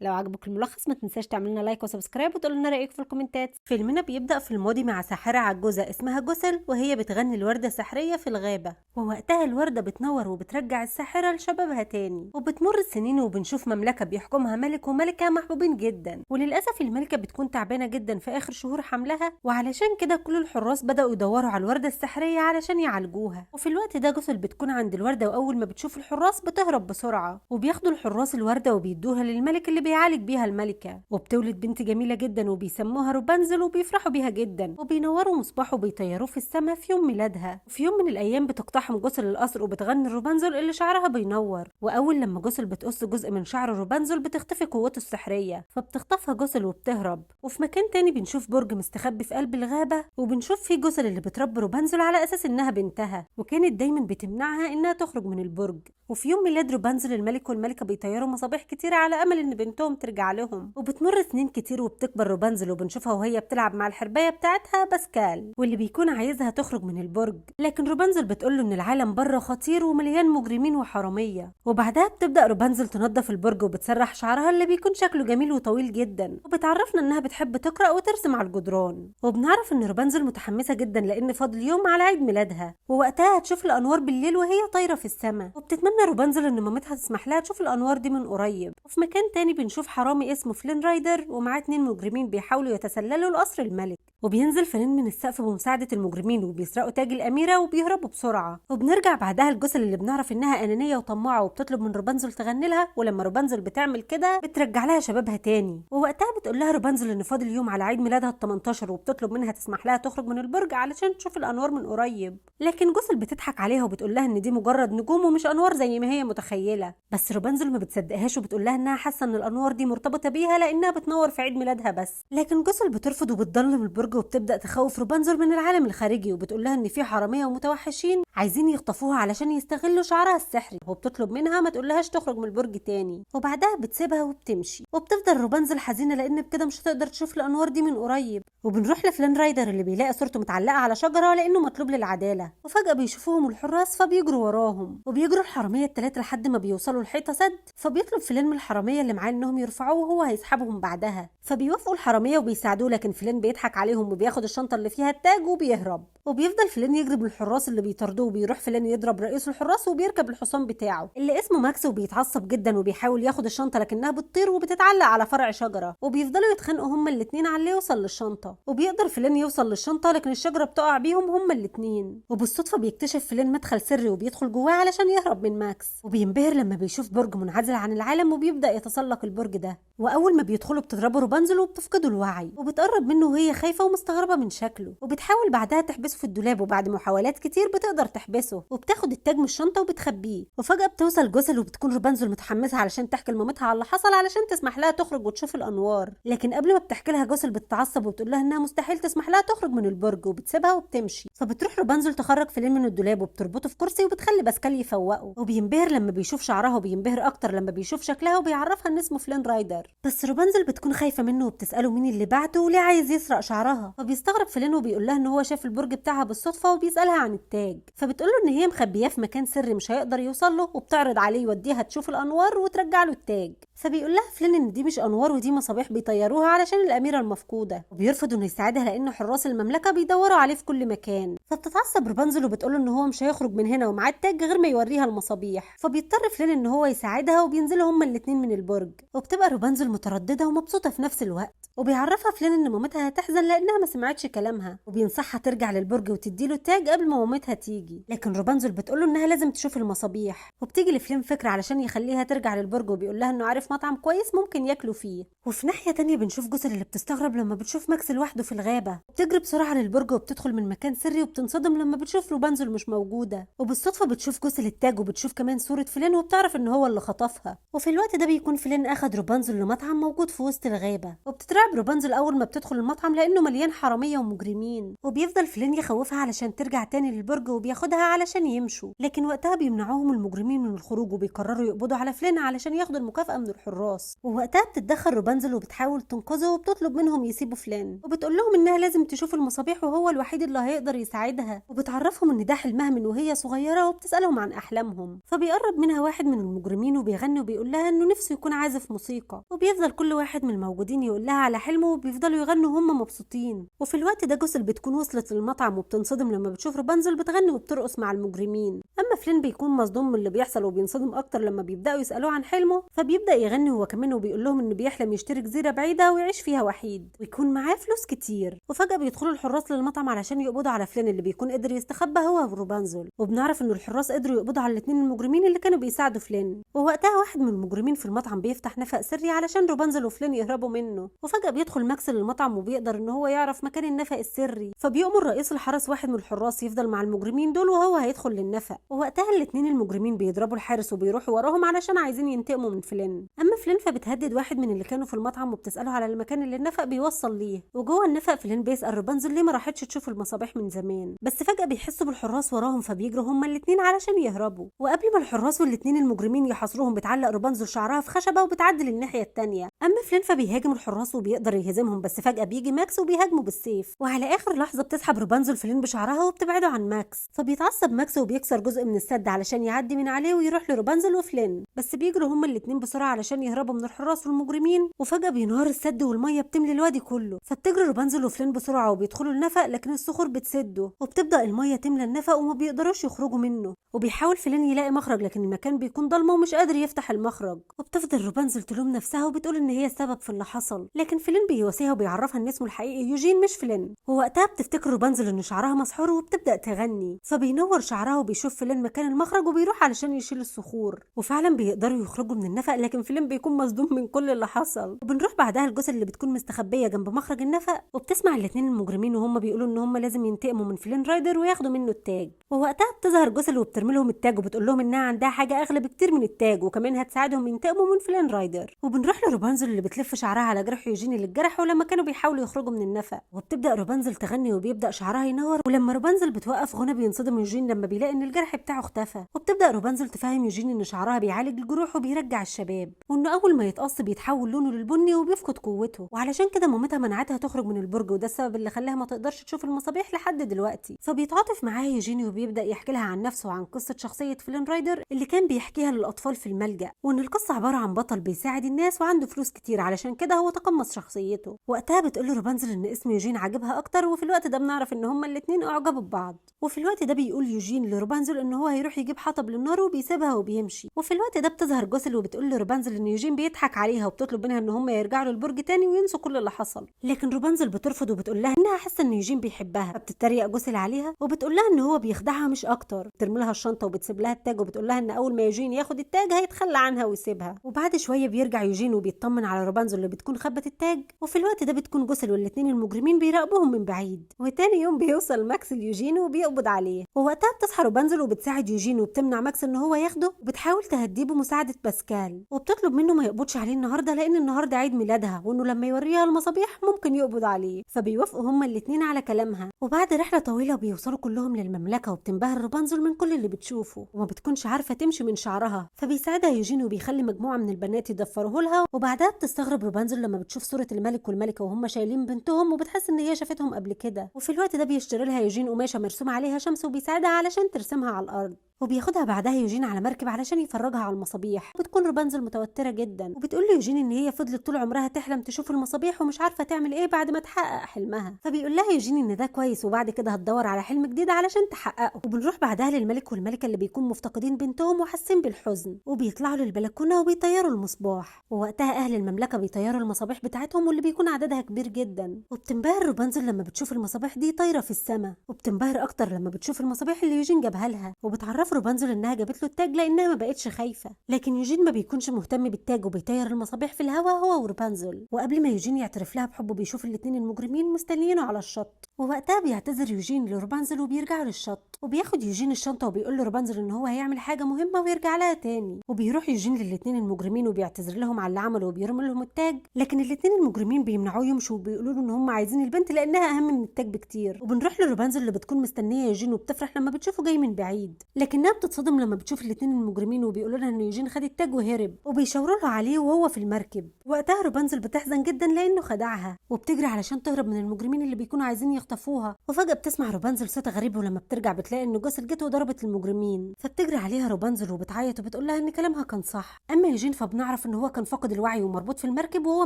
لو عجبك الملخص ما تنساش تعمل لنا لايك وسبسكرايب وتقول لنا رايك في الكومنتات. فيلمنا بيبدا في الماضي مع ساحره عجوزه اسمها جوسل، وهي بتغني الورده سحريه في الغابه، ووقتها الورده بتنور وبترجع الساحره لشبابها تاني. وبتمر السنين وبنشوف مملكه بيحكمها ملك وملكه محبوبين جدا، وللاسف الملكه بتكون تعبانه جدا في اخر شهور حملها، وعلشان كده كل الحراس بداوا يدوروا على الورده السحريه علشان يعالجوها. وفي الوقت ده جوسل بتكون عند الورده، واول ما بتشوف الحراس بتهرب بسرعه، وبياخدوا الحراس الورده وبيدوها للملك اللي بيعالج بيها الملكه، وبتولد بنت جميله جدا وبيسموها روبانزل، وبيفرحوا بيها جدا وبينوروا مصباح وبيطيروه في السماء في يوم ميلادها. وفي يوم من الايام بتقتحم جوسل القصر وبتغني روبانزل اللي شعرها بينور، واول لما جوسل بتقص جزء من شعر روبانزل بتختفي قوته السحريه، فبتخطفها جوسل وبتهرب. وفي مكان تاني بنشوف برج مستخبي في قلب الغابه، وبنشوف فيه جوسل اللي بتربي روبانزل على اساس انها بنتها، وكانت دايما بتمنعها انها تخرج من البرج. وفي يوم ميلاد روبانزل الملك والملكه بيطيروا مصابيح كتير على امل ان بنتهم ترجع لهم. وبتمر سنين كتير وبتكبر روبانزل، وبنشوفها وهي بتلعب مع الحربايه بتاعتها باسكال، واللي بيكون عايزها تخرج من البرج، لكن روبانزل بتقوله ان العالم بره خطير ومليان مجرمين وحراميه. وبعدها بتبدا روبانزل تنظف البرج وبتسرح شعرها اللي بيكون شكله جميل وطويل جدا، وبتعرفنا انها بتحب تقرا وترسم على الجدران. وبنعرف ان روبانزل متحمسه جدا لان فاضل يوم على عيد ميلادها، ووقتها هتشوف الانوار بالليل وهي طايره في السماء، وبتتمنى روبانزل ان مامتها تسمح لها تشوف الانوار دي من قريب. وفي مكان تاني بنشوف حرامي اسمه فلين رايدر ومعاه 2 مجرمين بيحاولوا يتسللوا لقصر الملك، وبينزل فلين من السقف بمساعده المجرمين وبيسرقوا تاج الاميره وبيهربوا بسرعه. وبنرجع بعدها لجوسل اللي بنعرف انها انانيه وطماعه، وبتطلب من روبانزل تغني لها، ولما روبانزل بتعمل كده بترجع لها شبابها تاني. ووقتها بتقول لها روبانزل ان فاضل يوم على عيد ميلادها ال 18، وبتطلب منها تسمح لها تخرج من البرج علشان تشوف الانوار من قريب، لكن جوسل بتضحك عليها وبتقول لها ان دي مجرد نجوم ومش انوار زي ما هي متخيله. بس روبانزل ما بتصدقهاش وبتقول لها انها حاسه ان الانوار دي مرتبطه بيها لانها بتنور في عيد ميلادها بس، لكن جوسل بترفض وبتضلم البرج، وبتبدا تخوف روبانزل من العالم الخارجي، وبتقول لها ان في حراميه ومتوحشين عايزين يخطفوها علشان يستغلوا شعرها السحري، وبتطلب منها ما تقولهاش تخرج من البرج تاني. وبعدها بتسيبها وبتمشي، وبتفضل روبانزل حزينه لان بكده مش هتقدر تشوف الانوار دي من قريب. وبنروح لفلان رايدر اللي بيلاقي صورته متعلقه على شجره لانه مطلوب للعداله، وفجاه بيشوفوهم الحراس فبيجروا وراهم، وبيجروا الحراميه الثلاثه لحد ما بيوصلوا لحيطه سد، فبيطلب فلان من الحراميه اللي معاه انهم يرفعوه وهو هيسحبهم بعدها، فبيوافقوا الحراميه وبيساعدوه، لكن فلان بيضحك عليهم وبياخد الشنطه اللي فيها التاج وبيهرب. وبيفضل فلان يجري بالحراس اللي بيطاردوه، وبيروح فلان يضرب رئيس الحراس وبيركب الحصان بتاعه اللي اسمه ماكس، وبيتعصب جدا وبيحاول ياخد الشنطه لكنها بتطير وبتتعلق على فرع شجره، وبيفضلوا يتخانقوا هما الاثنين على اللي يوصل للشنطه. وبيقدر فلان يوصل للشنطه لكن الشجره بتقع بيهم هما الاثنين، وبالصدفه بيكتشف فلان مدخل سري وبيدخل جواه علشان يهرب من ماكس، وبينبهر لما بيشوف برج منعزل عن العالم وبيبدا يتسلق البرج ده. واول ما بيدخلوا بتضربه روبانزل وبتفقده الوعي، وبتقرب منه وهي خايفه ومستغربه من شكله، وبتحاول بعدها تحبسه في الدولاب، وبعد محاولات كتير بتقدر تحبسه، وبتاخد التاج من الشنطه وبتخبيه. وفجاه بتوصل جوسل وبتكون روبانزل متحمسه علشان تحكي لمامتها على اللي حصل علشان تسمح لها تخرج وتشوف الانوار، لكن قبل ما بتحكي لها جوسل بتتعصب وبتقول لها انها مستحيل تسمح لها تخرج من البرج، وبتسيبها وبتمشي. فبتروح روبانزل تخرج فلين من الدولاب وبتربطه في كرسي وبتخلي باسكال يفوقه، وبينبهر لما بيشوف شعرها، وبينبهر اكتر لما بيشوف شكلها، وبيعرفها ان اسمه فلين رايدر. بس روبانزل بتكون خايفه منه وبتساله مين اللي بعته وليه عايز يسرق شعرها، فبيستغرب فلين وبيقول لها ان هو شاف البرج بتاعها بالصدفه، وبيسالها عن التاج، فبتقول له ان هي مخبياه في مكان سري مش هيقدر يوصل له، وبتعرض عليه يوديها تشوف الانوار وترجع له التاج. فبيقول لها فلين ان دي مش انوار ودي مصابيح بيطيروها علشان الاميره المفقوده، وبيرفض انه يساعدها لان حراس المملكه بيدوروا عليه في كل مكان. فبتتعصب روبانزل وبتقول له ان هو مش هيخرج من هنا ومعاه التاج غير ما يوريها المصابيح، فبيضطر فلين ان هو يساعدها، وبينزلوا هما الاثنين من البرج، وبتبقى روبانزل متردده ومبسوطه في نفس الوقت. وبيعرفها فلين ان مامتها هتحزن لانها ما سمعتش كلامها، وبينصحها ترجع للبرج وتديله التاج قبل ما مامتها تيجي، لكن روبانزل بتقوله انها لازم تشوف المصابيح. وبتيجي لفلين فكره علشان يخليها ترجع للبرج، وبيقول لها انه عارف مطعم كويس ممكن ياكلوا فيه. وفي ناحيه تانية بنشوف جوسل اللي بتستغرب لما بتشوف ماكس لوحده في الغابه، بتجري بسرعه للبرج وبتدخل من مكان سري، وبتنصدم لما بتشوف روبانزل مش موجوده، وبالصدفه بتشوف جوسل التاج، وبتشوف كمان صوره فلين وبتعرف ان هو اللي خطفها. وفي الوقت ده بيكون فلين اخد روبانزل لمطعم موجود في وسط الغابه، وبتترعب روبانزل اول ما بتدخل المطعم لانه مليان حراميه ومجرمين، وبيفضل فلين يخوفها علشان ترجع تاني للبرج، وبياخدها علشان يمشوا، لكن وقتها بيمنعوهم المجرمين من الخروج، وبيقرروا يقبضوا على فلين علشان ياخدوا المكافاه من الحراس. ووقتها بتتدخل روبانزل وبتحاول تنقذه، وبتطلب منهم يسيبوا فلين، وبتقول لهم انها لازم تشوف المصابيح وهو الوحيد اللي هيقدر يساعدها يساعدها، وبتعرفهم ان ده حلمها من وهي صغيره، وبتسالهم عن احلامهم. فبيقرب منها واحد من المجرمين وبيغني وبيقول لها انه نفسه يكون عازف موسيقى، وبيفضل كل واحد من الموجودين يقول لها على حلمه وبيفضلوا يغنوا وهم مبسوطين. وفي الوقت ده جوسل بتكون وصلت للمطعم وبتنصدم لما بتشوف رابنزل بتغني وبترقص مع المجرمين. اما فلين بيكون مصدوم من اللي بيحصل وبينصدم اكتر لما بيبداوا يسالوه عن حلمه، فبيبدا يغني هو كمان وبيقول لهم انه بيحلم يشتري جزيره بعيده ويعيش فيها وحيد ويكون معاه فلوس كتير. وفجاه بيدخلوا الحراس للمطعم علشان يقبضوا على فلين اللي بيكون قدر يستخبى هو ورابنزل، وبنعرف ان الحراس قدروا يقبضوا على الاثنين المجرمين اللي كانوا بيساعدوا فلين. ووقتها واحد من المجرمين في المطعم بيفتح نفق سري علشان رابنزل وفلين يهربوا منه، وفجاه بيدخل ماكس للمطعم وبيقدر ان هو يعرف مكان النفق السري. فبيأمر رئيس الحرس واحد من الحراس يفضل مع المجرمين دول وهو هيدخل للنفق. ووقتها الاثنين المجرمين بيضربوا الحارس وبيروحوا وراهم علشان عايزين ينتقموا من فلين. اما فلين فبتهدد واحد من اللي كانوا في المطعم وبتساله على المكان اللي النفق بيوصل ليه. وجوه النفق فلين بيسأل رابنزل ليه ما راحتش تشوف المصابيح من زمان، بس فجأة بيحسوا بالحراس وراهم فبيجروا هما الاثنين علشان يهربوا. وقبل ما الحراس والاثنين المجرمين يحاصروهم بتعلق رابنزل شعرها في خشبة وبتعدي للناحية التانية. اما فلين فبيهاجم الحراس وبيقدر يهزمهم، بس فجأة بيجي ماكس وبيهاجمه بالسيف. وعلى اخر لحظة بتسحب رابنزل فلين بشعرها وبتبعده عن ماكس، فبيتعصب ماكس وبيكسر جزء من السد علشان يعدي من عليه ويروح لرابنزل وفلين، بس بيجروا هما الاثنين بسرعة علشان يهربوا من الحراس والمجرمين. وفجأة بينهار السد والمية بتملي الوادي كله، فبتجري رابنزل وفلين بسرعة وبيدخلوا النفق، لكن الصخور بتسده وبتبدأ المية تملى النفق وما بيقدروش يخرجوا منه. وبيحاول فلين يلاقي مخرج لكن المكان بيكون ضلمة ومش قادر يفتح المخرج. وبتفضل رابنزل تلوم نفسها وبتقول ان هي السبب في اللي حصل، لكن فلين بيواسيها وبيعرفها ان اسمه الحقيقي يوجين مش فلين. ووقتها بتفتكر رابنزل ان شعرها مسحور وبتبدأ تغني، فبينور شعرها وبيشوف فلين مكان المخرج وبيروح علشان يشيل الصخور. وفعلا بيقدروا يخرجوا من النفق، لكن فلين بيكون مصدوم من كل اللي حصل. وبنروح بعدها الجثة اللي بتكون مستخبية جنب مخرج النفق، وبتسمع الاثنين المجرمين وهم بيقولوا ان هم لازم ينتقموا من فلين رايدر وياخدوا منه التاج. ووقتها بتظهر جثة وبترمي لهم التاج وبتقول لهم انها عندها حاجة اغلى بكتير من التاج وكمان هتساعدهم ينتقموا من فلين رايدر. وبنروح لروبانزل اللي بتلف شعرها على جرح يوجين اللي اتجرحوا لما كانوا بيحاولوا يخرجوا من النفق. وبتبدأ روبانزل تغني وبيبدأ شعرها ينور، ولما روبانزل بتوقف غنى بينصدم يوجين لما بيلاقي ان الجرح بتاعه اختفى. وبتبدأ روبانزل تفهم يوجين ان شعرها بيعالج الجروح وبيرجع الشباب، وانه اول ما يتقص بيتحول لونه للبني وبيفقد قوته، وعلشان كده مامتها منعتها تخرج من البرج، وده السبب اللي خلاها ما تقدرش تشوف المصابيح لحد دلوقتي. فبيتعاطف معاها يوجين وبيبدأ يحكي لها عن نفسه وعن قصة شخصية فلين رايدر اللي كان بيحكيها للأطفال في الملجأ، وان القصة عبارة عن بطل بيساعد الناس وعنده فلوس كتير علشان كده هو تقمص شخصيته. وقتها بتقول له روبانزل ان اسم يوجين عاجبها اكتر، وفي الوقت ده بنعرف ان هما الاتنين اعجبوا ببعض. وفي الوقت ده بيقول يوجين لروبانزل ان هو هيروح يجيب حطب للنار وبيسيبها وبيمشي. وفي الوقت ده بتظهر جوسل وبتقول لروبانزل ان يوجين بيضحك عليها وبتطلب منها ان هما يرجعوا للبرج تاني وينسوا كل اللي حصل، لكن روبانزل بترفض وبتقول لها انها حاسه ان يوجين بيحبها. فبتتريق جوسل عليها وبتقول لها ان هو بيخدعها مش اكتر. بترمي لها الشنطه وبتسيب لها التاج وبتقول لها ان اول ما يوجين ياخد التاج هيتخلى عنها ويسيبها. وبعد شويه بيرجع يوجين وبيطمن على روبانزل اللي بتكون خبت التاج. وفي الوقت ده بتكون جوسل والاتنين المجرمين بيراقبوهم من بعيد. وتاني يوم بيوصل ماكس ليوجين وبيقبض عليه. ووقتها بتصحى روبانزل وبتساعد يوجين وبتمنع ماكس ان هو ياخده، وبتحاول تهديه بمساعده باسكال، وبتطلب منه ما يقبضش عليه النهارده لان النهارده عيد ميلادها، وانه لما يوريها المصابيح ممكن يقبض عليه. فبيوافقوا هما الاتنين على كلامها. وبعد رحله طويله بيوصلوا كلهم للمملكه، وبتنبهر روبانزل من كل اللي بتشوفه وما بتكونش عارفه تمشي من شعرها. فبيساعدها يوجين وبيخلي مجموعه من البنات يضفروه لها. وبعدها بتستغرب روبانزل لما بتشوف صوره الملك والملكه وهم شايلين بنتهم، وبتحس ان هي شافتهم قبل كده. وفي الوقت ده بيشتري لها يوجين قماشه مرسوم عليها شمس وبيساعدها علشان ترسمها على الارض. وبياخدها بعدها يوجين على مركب علشان يفرجها على المصابيح. بتكون روبانزل متوتره جدا وبتقول له يوجين ان هي فضلت طول عمرها تحلم تشوف المصابيح ومش عارفه تعمل ايه بعد ما تحقق حلمها. فبيقول لها يوجين ان ده كويس وبعد كده هتدور على حلم جديد علشان تحققه. وبنروح بعدها للملك والملكه اللي بيكون مفتقدين بنتهم وحاسين بالحزن، وبيطلعوا للبلكونه وبيطيروا المصباح. ووقتها اهل المملكه بيطيروا المصابيح بتاعتهم واللي بيكون عددها كبير جدا. وبتنبهر روبانزل لما بتشوف المصابيح دي طايره في السماء، وبتنبهر اكتر لما بتشوف المصابيح اللي يوجين جابها لها. وبتعرف روبانزل انها جابت له التاج لانها ما بقتش خايفه، لكن يوجين ما بيكونش مهتم بالتاج وبيطير المصابيح في الهواء هو وروبانزل. وقبل ما يوجين يعترف لها بحبه بيشوف الاتنين المجرمين مستنيينه على الشط. ووقتها بيعتذر يوجين لروبانزل وبيرجعوا للشط، وبياخد يوجين الشنطه وبيقول لروبانزل ان هو هيعمل حاجه مهمه ويرجع لها تاني. وبيروح يوجين للاتنين المجرمين وبيعتذر لهم على اللي عمله وبيرمي لهم التاج، لكن الاتنين المجرمين بيمنعوه يمشوا وبيقولوا له ان هم عايزين البنت لانها اهم من التاج بكتير. وبنروح لروبانزل اللي بتكون مستنيه يوجين وبتفرح لما بتشوفه جاي من بعيد، لكنها بتتصدم لما بتشوف الاتنين المجرمين وبيقولوا لها ان يوجين خد التاج وهرب، وبيشاوروا له عليه وهو في المركب. وقتها روبانزل بتحزن جدا لانه خدعها وبتجري علشان تهرب من المجرمين اللي بيكونوا عايزين يخطفوها. وفجأة بتسمع روبانزل صوت غريب، ولما بترجع بتلاقي ان جوسل جت وضربت المجرمين، فبتجري عليها روبانزل وبتعيط وبتقول لها ان كلامها كان صح. اما يوجين فبنعرف ان هو كان فاقد الوعي ومربوط في المركب وهو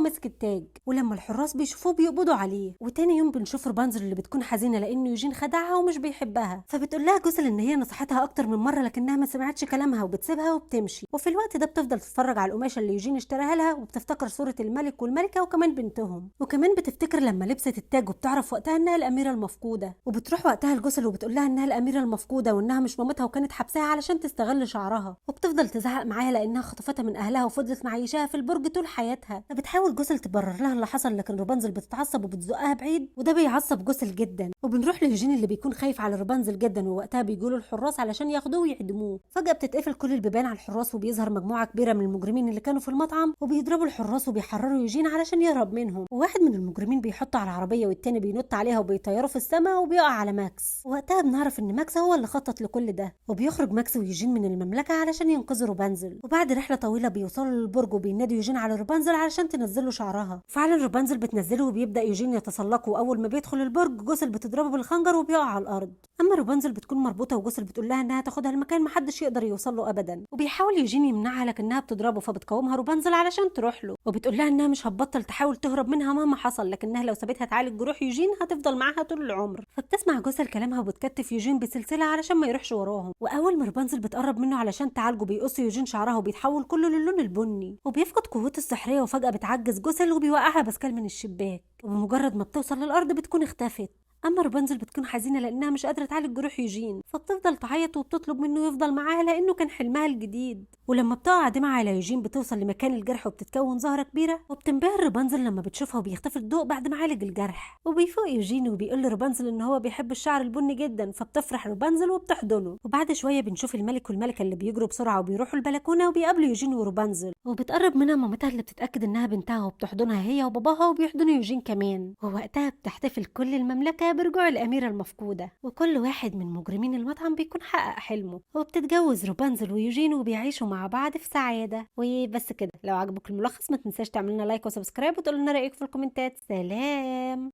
ماسك التاج، ولما الحراس بيشوفوه بيقبضوا عليه. وتاني يوم بنشوف روبانزل اللي بتكون حزينه لان يوجين خدعها ومش بيحبها، فبتقول لها جوسل ان هي نصحتها اكتر من مره لكنها ما سمعتش كلامها وبتسيبها وبتمشي. وفي الوقت ده بتفضل تتفرج على القماشه اللي يوجين اشتراها لها، وبتفتكر صوره الملك والملكه وكمان بنتهم، وكمان بتفتكر لما لبست التاج وبتعرف وقتها انها الاميره المفقوده. وبتروح وقتها لجوسل وبتقول لها انها الاميره المفقوده وانها مش مامتها وكانت حبسها علشان تستغل شعرها، وبتفضل تزعق معاها لانها خطفتها من اهلها وفضلت معيشاها في البرج طول حياتها. فبتحاول جوسل تبرر لها اللي حصل، لكن روبانزل بتتعصب وبتزقها بعيد، وده بيعصب جوسل جدا. وبنروح ليوجين اللي بيكون خايف على روبانزل جدا، ووقتها بيجوا الحراس علشان ياخدوه ويعدموه. فجاه بتتقفل كل البيبان على الحراس، وبيظهر مجموعه كبيره من المجرمين اللي كانوا في المطعم، وبيضربوا الحراس وبيحرروا يوجين علشان يهرب منهم. وواحد من المجرمين بيحطه على العربيه والتاني بينط عليها وبيطيروا في السماء وبيقع على ماكس. وقتها بنعرف ان ماكس هو اللي خطط لكل ده، وبيخرج ماكس ويوجين من المملكه علشان ينقذوا روبانزل. وبعد رحله طويله بيوصلوا للبرج وبينادي يوجين على روبانزل علشان تنزله شعرها. فعلا روبانزل بتنزله وبيبدا يوجين يتسلقه، واول ما بيدخل البرج جوسل بتضربه بالخنجر وبيقع على الارض. اما روبانزل بتكون مربوطه وجوسل بتقول لها انها تاخدها لمكان محدش يقدر يوصل له ابدا، وبيحاول يوجين يمنعها لكنها بتضربه، فبتقاومها روبانزل علشان تروح له، وبتقول لها انها مش هتبطل تحاول تهرب منها مهما حصل، لكنها لو سابتها تعالج جروح يوجين هتفضل معاها طول العمر. فبتسمع جوسل كلامها وبتكتف يوجين بسلسله علشان ما يروحش وراهم. واول ما روبانزل بتقرب منه علشان تعالجه بيقص يوجين شعرها وبيتحول كله للون البني، وبيفقد قوته السحريه، وفجاه بتعجز جوسل وبيوقعها باسكال من الشباك، وبمجرد ما بتوصل للارض بتكون اختفت. اما روبانزل بتكون حزينه لانها مش قادره تعالج جروح يوجين، فبتفضل تعيط وبتطلب منه يفضل معاها لانه كان حلمها الجديد. ولما بتقع دمعة على يوجين بتوصل لمكان الجرح وبتتكون زهره كبيره، وبتنبهر روبانزل لما بتشوفها وبيختفي الضوء بعد ما عالج الجرح. وبيفوق يوجين وبيقول لروبانزل ان هو بيحب الشعر البني جدا، فبتفرح روبانزل وبتحضنه. وبعد شويه بنشوف الملك والملكه اللي بيجروا بسرعه وبيروحوا البلكونه وبيقابلوا يوجين وروبانزل، وبتقرب منها مامتها اللي بتتاكد انها بنتها وبتحضنها هي وباباها، وبيحضنوا يوجين كمان. ووقتها بتحتفل كل المملكه برجوع الأميرة المفقودة، وكل واحد من مجرمين المطعم بيكون حقق حلمه، وبتتجوز روبانزل ويوجين وبيعيشوا مع بعض في سعادة. وبس كده، لو عجبك الملخص ما تنساش تعملنا لايك وسبسكرايب وتقولوا لنا رأيك في الكومنتات. سلام.